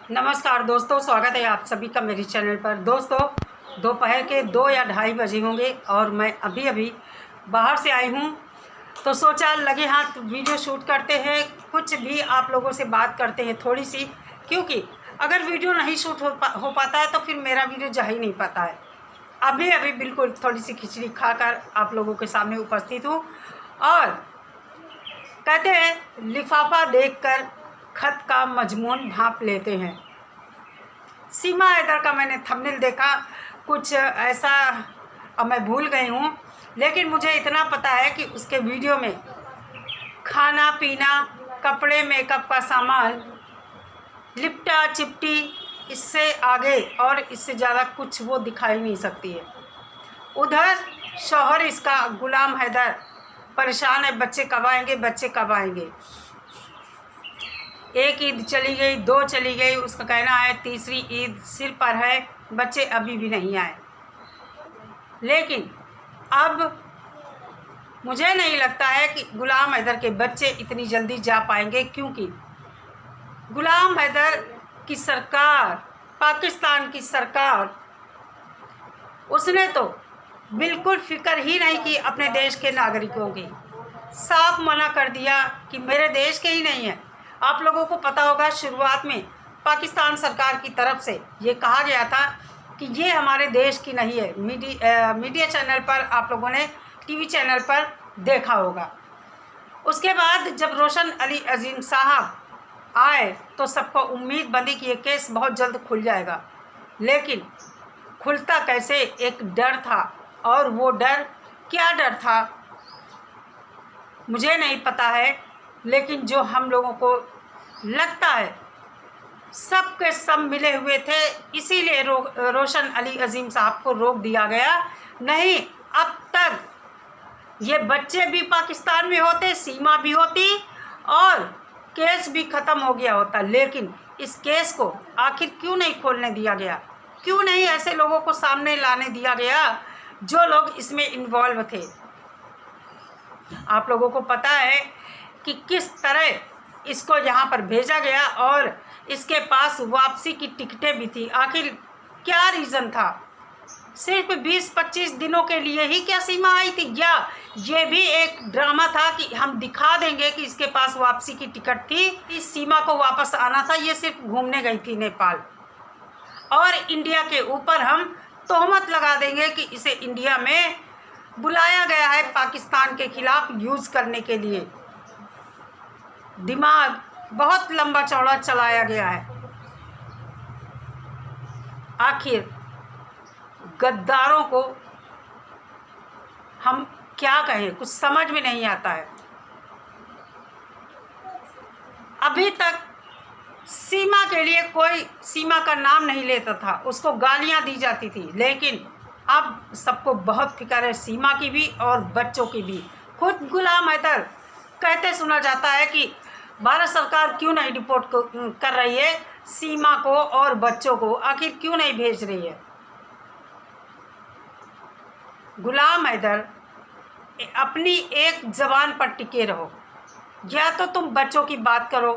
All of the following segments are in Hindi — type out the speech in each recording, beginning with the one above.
नमस्कार दोस्तों, स्वागत है आप सभी का मेरे चैनल पर। दोस्तों, दोपहर के 2 या ढाई बजे होंगे और मैं अभी बाहर से आई हूँ, तो सोचा लगे हाथ वीडियो शूट करते हैं, कुछ भी आप लोगों से बात करते हैं थोड़ी सी, क्योंकि अगर वीडियो नहीं शूट हो पाता है तो फिर मेरा वीडियो जा ही नहीं पाता है। अभी बिल्कुल थोड़ी सी खिचड़ी खाकर आप लोगों के सामने उपस्थित हूँ। और कहते हैं लिफाफा देखकर खत का मजमून भांप लेते हैं। सीमा हैदर का मैंने थंबनेल देखा, कुछ ऐसा, अब मैं भूल गई हूँ, लेकिन मुझे इतना पता है कि उसके वीडियो में खाना पीना, कपड़े, मेकअप का सामान, लिपटा चिपटी, इससे आगे और इससे ज़्यादा कुछ वो दिखाई नहीं सकती है। उधर शौहर इसका गुलाम हैदर परेशान है, बच्चे कब आएंगे, बच्चे कब आएंगे। एक ईद चली गई, 2 चली गई, उसका कहना है तीसरी ईद सिर पर है, बच्चे अभी भी नहीं आए। लेकिन अब मुझे नहीं लगता है कि गुलाम हैदर के बच्चे इतनी जल्दी जा पाएंगे, क्योंकि गुलाम हैदर की सरकार, पाकिस्तान की सरकार, उसने तो बिल्कुल फिक्र ही नहीं की अपने देश के नागरिकों की। साफ मना कर दिया कि मेरे देश के ही नहीं है। आप लोगों को पता होगा, शुरुआत में पाकिस्तान सरकार की तरफ से ये कहा गया था कि ये हमारे देश की नहीं है। मीडिया चैनल पर आप लोगों ने, टीवी चैनल पर देखा होगा। उसके बाद जब रोशन अली अजीम साहब आए तो सबको उम्मीद बंधी कि ये केस बहुत जल्द खुल जाएगा, लेकिन खुलता कैसे, एक डर था। और वो डर, क्या डर था मुझे नहीं पता है, लेकिन जो हम लोगों को लगता है सब के सब मिले हुए थे, इसीलिए रोशन अली अजीम साहब को रोक दिया गया। नहीं, अब तक ये बच्चे भी पाकिस्तान में होते, सीमा भी होती और केस भी ख़त्म हो गया होता। लेकिन इस केस को आखिर क्यों नहीं खोलने दिया गया, क्यों नहीं ऐसे लोगों को सामने लाने दिया गया जो लोग इसमें इन्वॉल्व थे। आप लोगों को पता है कि किस तरह इसको यहाँ पर भेजा गया और इसके पास वापसी की टिकटें भी थी। आखिर क्या रीज़न था? सिर्फ 20-25 दिनों के लिए ही क्या सीमा आई थी, या ये भी एक ड्रामा था कि हम दिखा देंगे कि इसके पास वापसी की टिकट थी, इस सीमा को वापस आना था, ये सिर्फ घूमने गई थी नेपाल, और इंडिया के ऊपर हम तोहमत लगा देंगे कि इसे इंडिया में बुलाया गया है पाकिस्तान के खिलाफ यूज़ करने के लिए। दिमाग बहुत लंबा चौड़ा चलाया गया है। आखिर गद्दारों को हम क्या कहें, कुछ समझ में नहीं आता है। अभी तक सीमा के लिए कोई सीमा का नाम नहीं लेता था, उसको गालियां दी जाती थी, लेकिन अब सबको बहुत फिक्र है सीमा की भी और बच्चों की भी। खुद गुलाम हैदर कहते सुना जाता है कि भारत सरकार क्यों नहीं डिपोर्ट कर रही है सीमा को और बच्चों को, आखिर क्यों नहीं भेज रही है। गुलाम हैदर, अपनी एक ज़बान पर टिके रहो, या तो तुम बच्चों की बात करो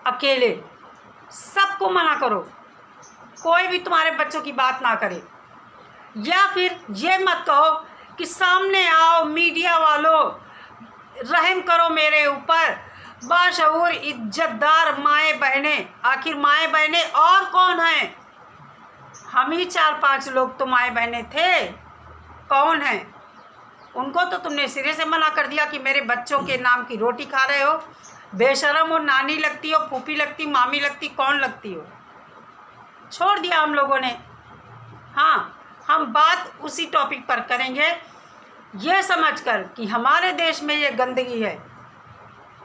अकेले, सबको मना करो, कोई भी तुम्हारे बच्चों की बात ना करे, या फिर ये मत कहो कि सामने आओ मीडिया वालों, रहम करो मेरे ऊपर, बाशऊर इज्जतदार माएँ बहनें। आखिर माएँ बहनें और कौन हैं? हम ही 4-5 लोग तो माएँ बहनें थे, कौन हैं? उनको तो तुमने सिरे से मना कर दिया कि मेरे बच्चों के नाम की रोटी खा रहे हो। बेशरम हो, नानी लगती हो, फूफी लगती, मामी लगती, कौन लगती हो? छोड़ दिया हम लोगों ने। हाँ, हम बात उसी टॉपिक पर करेंगे, ये समझकर कि हमारे देश में ये गंदगी है,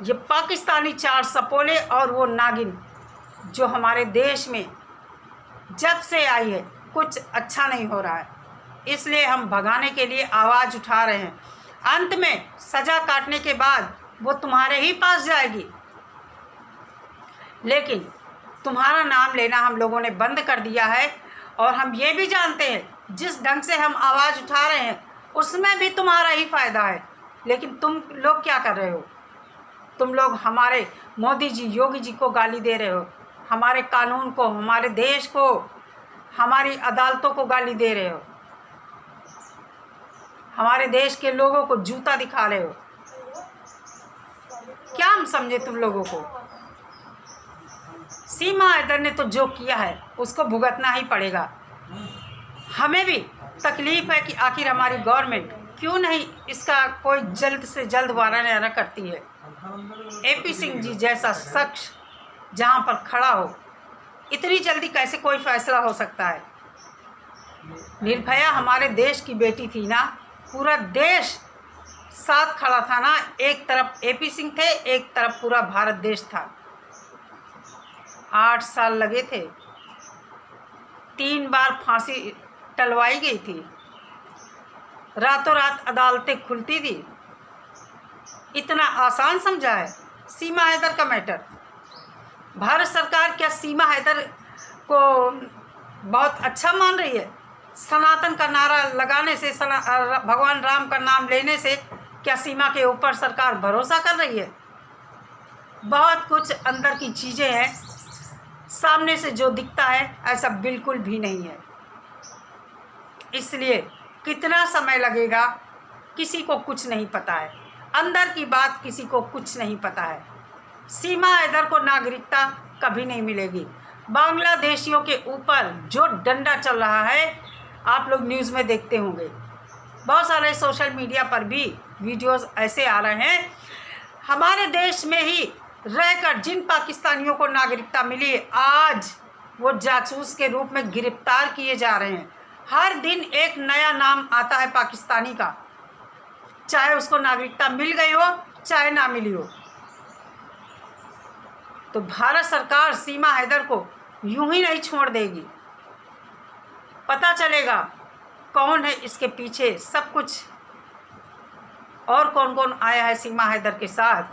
ये पाकिस्तानी 4 सपोले और वो नागिन जो हमारे देश में जब से आई है, कुछ अच्छा नहीं हो रहा है। इसलिए हम भगाने के लिए आवाज़ उठा रहे हैं। अंत में सज़ा काटने के बाद वो तुम्हारे ही पास जाएगी, लेकिन तुम्हारा नाम लेना हम लोगों ने बंद कर दिया है। और हम ये भी जानते हैं जिस ढंग से हम आवाज़ उठा रहे हैं उसमें भी तुम्हारा ही फ़ायदा है, लेकिन तुम लोग क्या कर रहे हो? तुम लोग हमारे मोदी जी, योगी जी को गाली दे रहे हो। हमारे कानून को, हमारे देश को, हमारी अदालतों को गाली दे रहे हो, हमारे देश के लोगों को जूता दिखा रहे हो। क्या हम समझे तुम लोगों को? सीमा हैदर ने तो जो किया है उसको भुगतना ही पड़ेगा। हमें भी तकलीफ़ है कि आखिर हमारी गवर्नमेंट क्यों नहीं इसका कोई जल्द से जल्द वारा करती है। AP सिंह जी जैसा शख्स जहाँ पर खड़ा हो, इतनी जल्दी कैसे कोई फैसला हो सकता है? निर्भया हमारे देश की बेटी थी ना, पूरा देश साथ खड़ा था ना। एक तरफ AP सिंह थे, एक तरफ पूरा भारत देश था। 8 साल लगे थे, 3 बार फांसी टलवाई गई थी, रातों रात अदालतें खुलती थी। इतना आसान समझा है सीमा हैदर का मैटर? भारत सरकार क्या सीमा हैदर को बहुत अच्छा मान रही है? सनातन का नारा लगाने से, भगवान राम का नाम लेने से क्या सीमा के ऊपर सरकार भरोसा कर रही है? बहुत कुछ अंदर की चीज़ें हैं, सामने से जो दिखता है ऐसा बिल्कुल भी नहीं है। इसलिए कितना समय लगेगा किसी को कुछ नहीं पता है, अंदर की बात किसी को कुछ नहीं पता है। सीमा हैदर को नागरिकता कभी नहीं मिलेगी। बांग्लादेशियों के ऊपर जो डंडा चल रहा है आप लोग न्यूज़ में देखते होंगे, बहुत सारे सोशल मीडिया पर भी वीडियोस ऐसे आ रहे हैं। हमारे देश में ही रहकर जिन पाकिस्तानियों को नागरिकता मिली, आज वो जासूस के रूप में गिरफ्तार किए जा रहे हैं। हर दिन एक नया नाम आता है पाकिस्तानी का, चाहे उसको नागरिकता मिल गई हो चाहे ना मिली हो। तो भारत सरकार सीमा हैदर को यूं ही नहीं छोड़ देगी। पता चलेगा कौन है इसके पीछे, सब कुछ और कौन कौन आया है सीमा हैदर के साथ,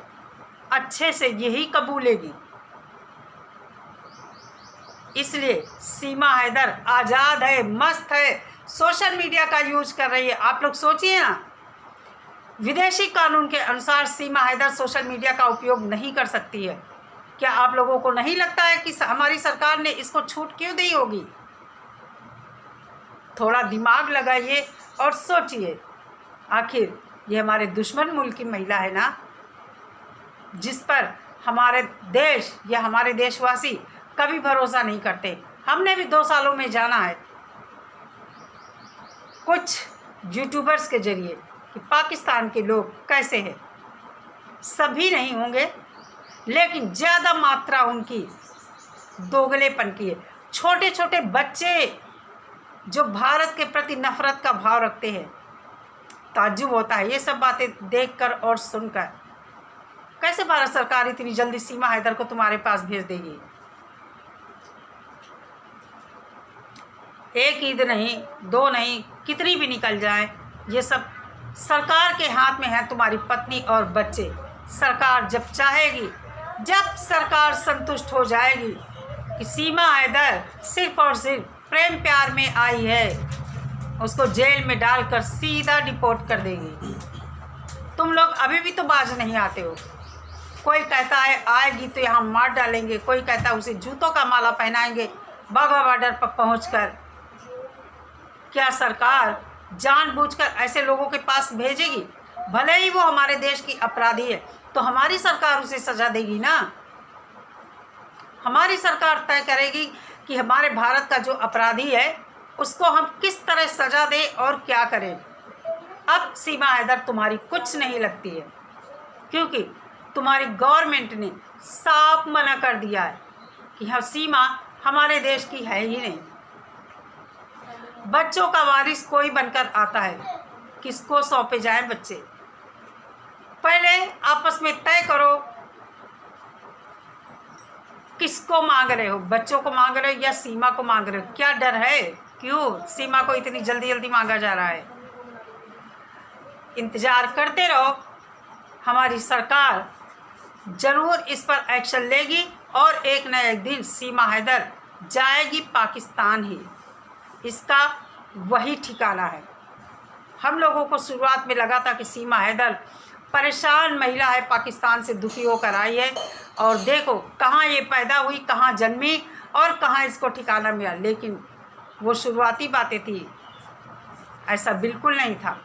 अच्छे से यही कबूलेगी। इसलिए सीमा हैदर आज़ाद है, मस्त है, सोशल मीडिया का यूज कर रही है। आप लोग सोचिए ना, विदेशी कानून के अनुसार सीमा हैदर सोशल मीडिया का उपयोग नहीं कर सकती है। क्या आप लोगों को नहीं लगता है कि हमारी सरकार ने इसको छूट क्यों दी होगी? थोड़ा दिमाग लगाइए और सोचिए। आखिर ये हमारे दुश्मन मुल्क की महिला है ना, जिस पर हमारे देश या हमारे देशवासी कभी भरोसा नहीं करते। हमने भी 2 सालों में जाना है कुछ यूट्यूबर्स के जरिए कि पाकिस्तान के लोग कैसे हैं। सभी नहीं होंगे, लेकिन ज़्यादा मात्रा उनकी दोगलेपन की है। छोटे छोटे बच्चे जो भारत के प्रति नफ़रत का भाव रखते हैं, ताज्जुब होता है ये सब बातें देखकर और सुनकर। कैसे भारत सरकार इतनी जल्दी सीमा हैदर को तुम्हारे पास भेज देगी? एक ईद नहीं, 2 नहीं, कितनी भी निकल जाए, ये सब सरकार के हाथ में है। तुम्हारी पत्नी और बच्चे, सरकार जब चाहेगी, जब सरकार संतुष्ट हो जाएगी कि सीमा हैदर सिर्फ और सिर्फ प्रेम प्यार में आई है, उसको जेल में डालकर सीधा डिपोर्ट कर देगी। तुम लोग अभी भी तो बाज नहीं आते हो। कोई कहता है आएगी तो यहाँ मार डालेंगे, कोई कहता है उसे जूतों का माला पहनाएंगे बाघा बॉर्डर पर पहुँचकर। क्या सरकार जानबूझकर ऐसे लोगों के पास भेजेगी? भले ही वो हमारे देश की अपराधी है तो हमारी सरकार उसे सज़ा देगी ना। हमारी सरकार तय करेगी कि हमारे भारत का जो अपराधी है उसको हम किस तरह सज़ा दें और क्या करें। अब सीमा हैदर तुम्हारी कुछ नहीं लगती है, क्योंकि तुम्हारी गवर्नमेंट ने साफ मना कर दिया है कि हाँ, सीमा हमारे देश की है ही नहीं। बच्चों का वारिस कोई बनकर आता है, किसको सौंपे जाएं बच्चे? पहले आपस में तय करो किसको मांग रहे हो, बच्चों को मांग रहे हो या सीमा को मांग रहे हो? क्या डर है? क्यों सीमा को इतनी जल्दी जल्दी मांगा जा रहा है? इंतज़ार करते रहो, हमारी सरकार ज़रूर इस पर एक्शन लेगी और एक न एक दिन सीमा हैदर जाएगी पाकिस्तान ही। इसका वही ठिकाना है। हम लोगों को शुरुआत में लगा था कि सीमा हैदर परेशान महिला है, पाकिस्तान से दुखी होकर आई है। और देखो कहाँ ये पैदा हुई, कहाँ जन्मी और कहाँ इसको ठिकाना मिला। लेकिन वो शुरुआती बातें थी, ऐसा बिल्कुल नहीं था।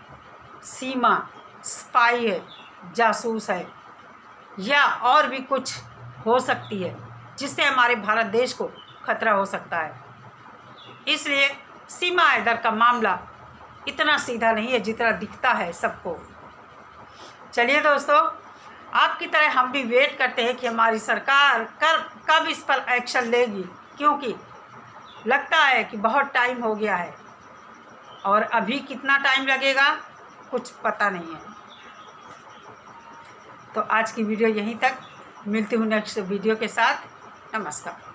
सीमा स्पाई है, जासूस है, या और भी कुछ हो सकती है जिससे हमारे भारत देश को खतरा हो सकता है। इसलिए सीमा हैदर का मामला इतना सीधा नहीं है जितना दिखता है सबको। चलिए दोस्तों, आपकी तरह हम भी वेट करते हैं कि हमारी सरकार कब इस पर एक्शन लेगी, क्योंकि लगता है कि बहुत टाइम हो गया है और अभी कितना टाइम लगेगा कुछ पता नहीं है। तो आज की वीडियो यहीं तक, मिलती हूँ नेक्स्ट वीडियो के साथ। नमस्कार।